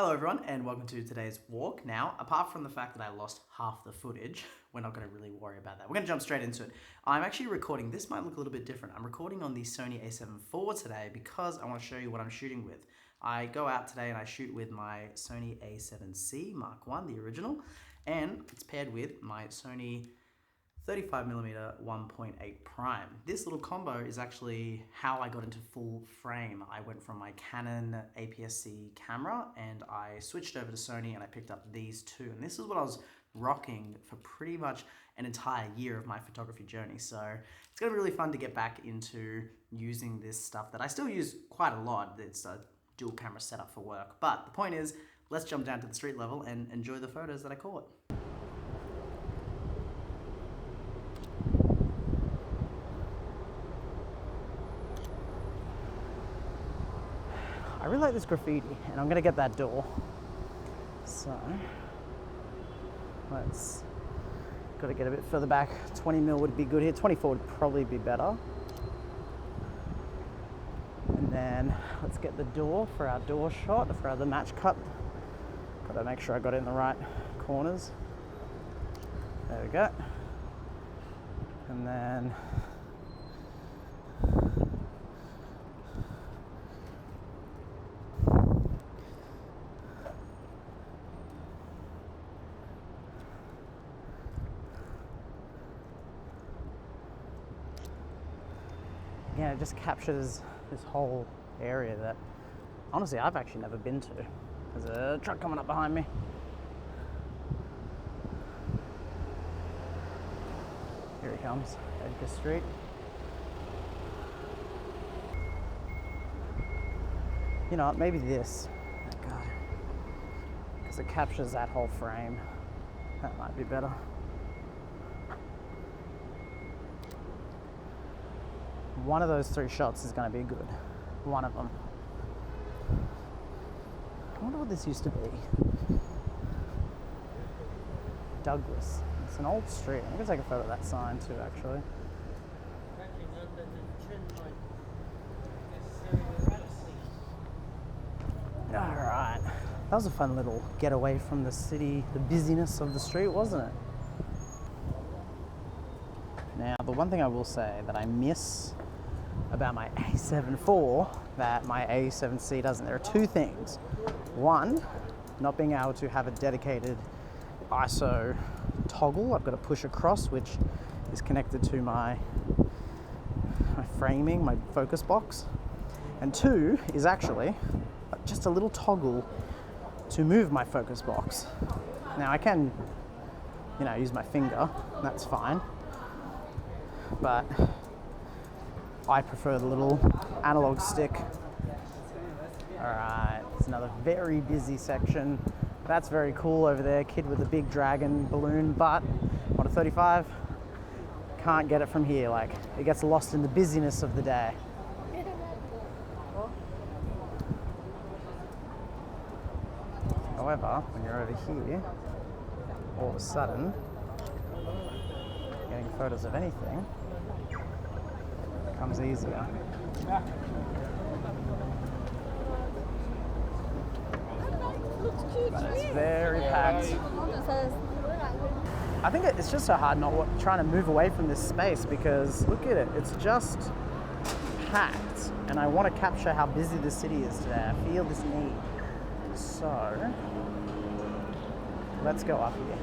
Hello everyone and welcome to today's walk. Now, apart from the fact that I lost half the footage, we're not going to really worry about that. We're going to jump straight into it. I'm actually recording, this might look a little bit different. I'm recording on the Sony a7 IV today because I want to show you what I'm shooting with. I go out today and I shoot with my Sony a7C Mark I, the original, and it's paired with my Sony 35mm 1.8 prime. This little combo is actually how I got into full frame. I went from my Canon APS-C camera and I switched over to Sony and I picked up these two. And this is what I was rocking for pretty much an entire year of my photography journey. So it's gonna be really fun to get back into using this stuff that I still use quite a lot. It's a dual camera setup for work. But the point is, let's jump down to the street level and enjoy the photos that I caught. I really like this graffiti and I'm gonna get that door. So let's, gotta get a bit further back. 20mm would be good here. 24 would probably be better. And then let's get the door for our door shot, for the match cut. Gotta make sure I got it in the right corners. There we go. And then it just captures this whole area that honestly I've actually never been to. There's a truck coming up behind me. Here he comes, Edgar Street. You know what, maybe this. Oh God. Because it captures that whole frame. That might be better. One of those three shots is going to be good. One of them. I wonder what this used to be. Douglas. It's an old street. I'm going to take a photo of that sign too, actually. Alright. That was a fun little getaway from the city, the busyness of the street, wasn't it? Now, the one thing I will say that I miss about my a7 IV that my a7C doesn't. There are two things. One, not being able to have a dedicated ISO toggle. I've got to push across, which is connected to my framing, my focus box. And two is actually just a little toggle to move my focus box. Now I can, use my finger, that's fine. But I prefer the little analog stick. Alright, it's another very busy section. That's very cool over there, kid with a big dragon balloon, but on a 35, can't get it from here. Like, it gets lost in the busyness of the day. However, when you're over here, all of a sudden, getting photos of anything becomes easier. But it's very packed. I think it's just so hard not trying to move away from this space because look at it, it's just packed and I want to capture how busy the city is today. I feel this need. So, let's go up here.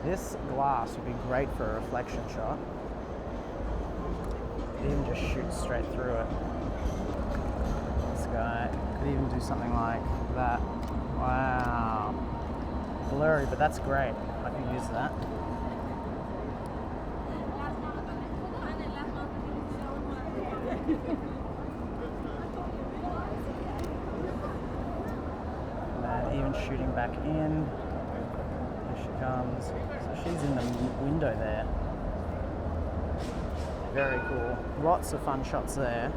This glass would be great for a reflection shot. Could even just shoot straight through it. This guy could even do something like that. Wow. Blurry, but that's great. I can use that. And then even shooting back in. She comes, so she's in the window there. Very cool. Lots of fun shots there.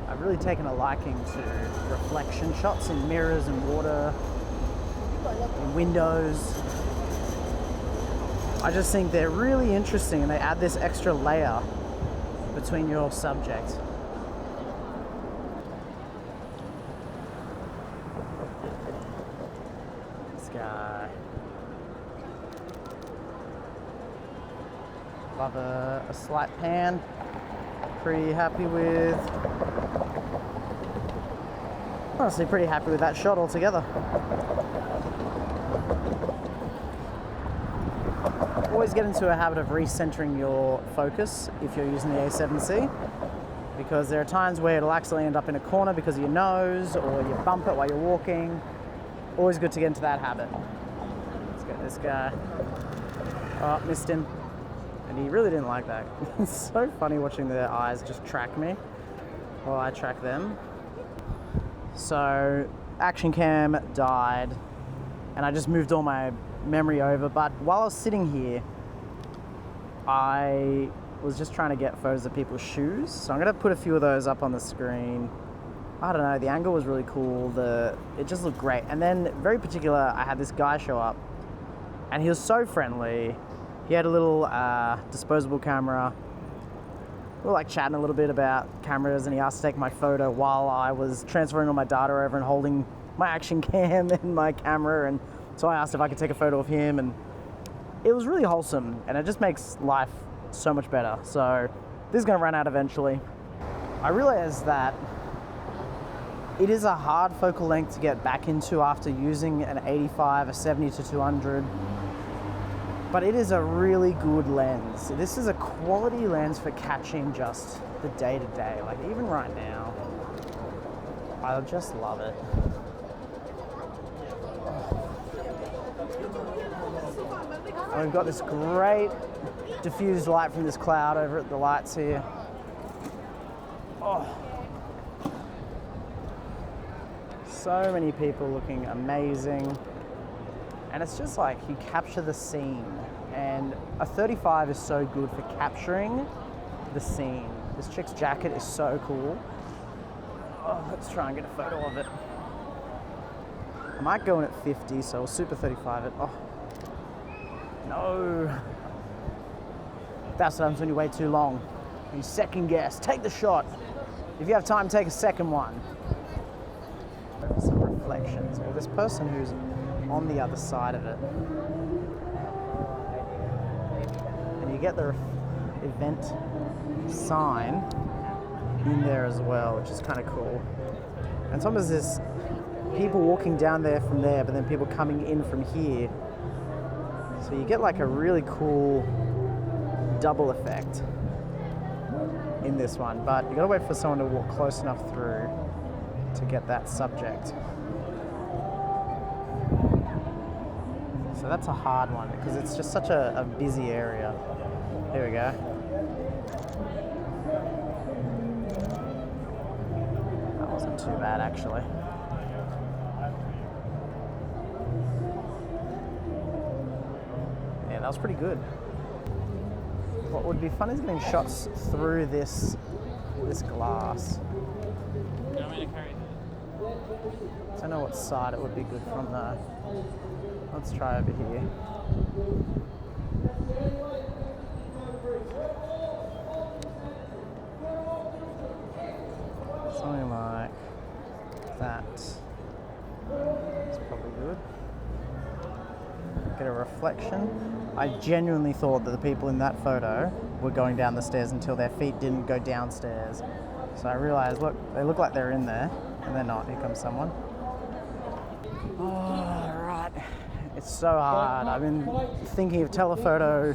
I've really taken a liking to reflection shots in mirrors and water, in windows. I just think they're really interesting and they add this extra layer between your subject. This guy. Love a slight pan. Pretty happy with. Honestly, pretty happy with that shot altogether. Always get into a habit of recentering your focus if you're using the A7C, because there are times where it'll accidentally end up in a corner because of your nose or you bump it while you're walking. Always good to get into that habit. Let's get this guy. Oh, missed him. And he really didn't like that. It's so funny watching their eyes just track me while I track them. So, action cam died, and I just moved all my memory over, but while I was sitting here, I was just trying to get photos of people's shoes. So I'm going to put a few of those up on the screen. I don't know, the angle was really cool. It just looked great. And then, very particular, I had this guy show up, and he was so friendly. He had a little disposable camera. We were like chatting a little bit about cameras, and he asked to take my photo while I was transferring all my data over and holding my action cam and my camera. And so I asked if I could take a photo of him, and it was really wholesome, and it just makes life so much better. So this is going to run out eventually. I realized that it is a hard focal length to get back into after using an 85, a 70 to 200. But it is a really good lens. This is a quality lens for catching just the day-to-day. Like even right now, I just love it. And we've got this great diffused light from this cloud over at the lights here. Oh. So many people looking amazing. And it's just like you capture the scene, and a 35 is so good for capturing the scene. This chick's jacket is so cool. Oh, let's try and get a photo of it. I might go in at 50, so we'll super 35 it. Oh, no. That's what happens when you wait too long. You second guess, take the shot. If you have time, take a second one. Some reflections. Well, this person who's on the other side of it, and you get the event sign in there as well, which is kind of cool. And sometimes there's people walking down there from there, but then people coming in from here, so you get like a really cool double effect in this one. But you gotta wait for someone to walk close enough through to get that subject. So that's a hard one because it's just such a busy area. Here we go. That wasn't too bad actually. Yeah, that was pretty good. What would be fun is getting shots through this glass. Do you want me to carry it? I don't know what side it would be good from though. Let's try over here. Something like that. That's probably good. Get a reflection. I genuinely thought that the people in that photo were going down the stairs until their feet didn't go downstairs. So I realized, look, they look like they're in there, and they're not. Here comes someone. Oh, right. It's so hard. I've been thinking of telephoto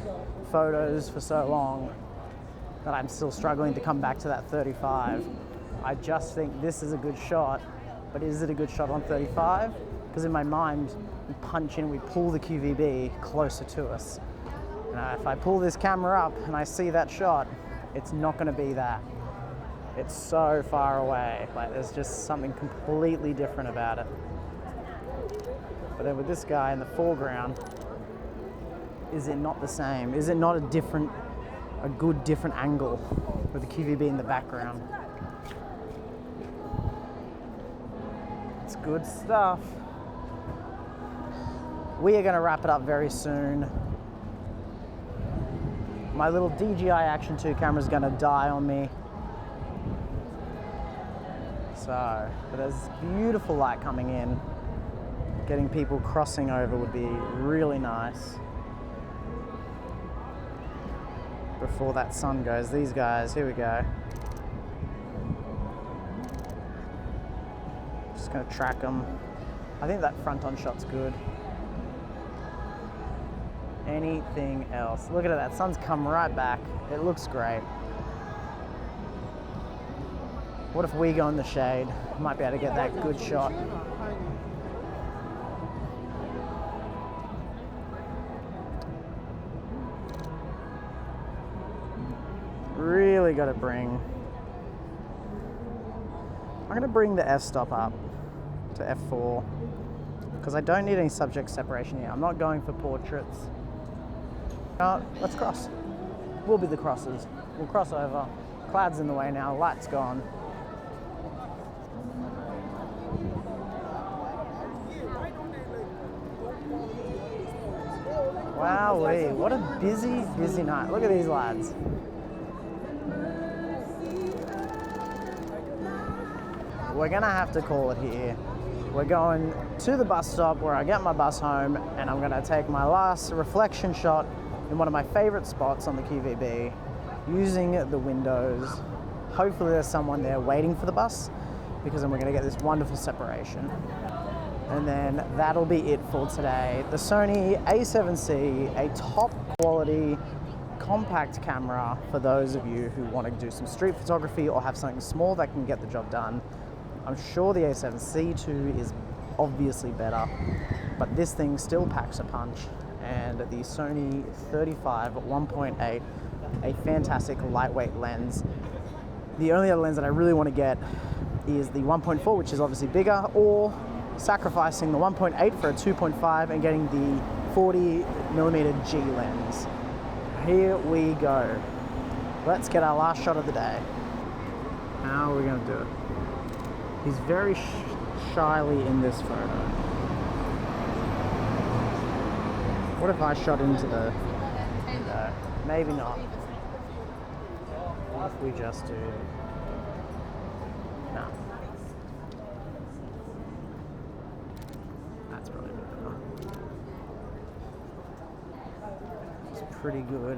photos for so long that I'm still struggling to come back to that 35. I just think this is a good shot, but is it a good shot on 35? Because in my mind, we punch in, we pull the QVB closer to us. Now, if I pull this camera up and I see that shot, it's not going to be that. It's so far away. Like, there's just something completely different about it. But then with this guy in the foreground, is it not the same? Is it not a good different angle with the QVB in the background? It's good stuff. We are going to wrap it up very soon. My little DJI Action 2 camera is going to die on me. So, but there's beautiful light coming in. Getting people crossing over would be really nice. Before that sun goes, these guys, here we go. Just gonna track them. I think that front-on shot's good. Anything else? Look at it, that sun's come right back. It looks great. What if we go in the shade? Might be able to get that good shot. Really got to bring. I'm going to bring the f-stop up to f4 because I don't need any subject separation here. I'm not going for portraits. Let's cross. We'll be the crossers. We'll cross over. Cloud's in the way now. Light's gone. Wowee, what a busy, busy night. Look at these lads. We're gonna have to call it here. We're going to the bus stop where I get my bus home, and I'm gonna take my last reflection shot in one of my favorite spots on the QVB, using the windows. Hopefully there's someone there waiting for the bus, because then we're gonna get this wonderful separation. And then that'll be it for today. The Sony a7C, a top quality compact camera for those of you who want to do some street photography or have something small that can get the job done. I'm sure the a7C II is obviously better, but this thing still packs a punch. And the Sony 35 1.8, a fantastic lightweight lens. The only other lens that I really want to get is the 1.4, which is obviously bigger, or sacrificing the 1.8 for a 2.5 and getting the 40mm G lens. Here we go. Let's get our last shot of the day. How are we going to do it? He's very shyly in this photo. What if I shot into the window? Maybe not. What if we just do... No. That's probably better. It's pretty good.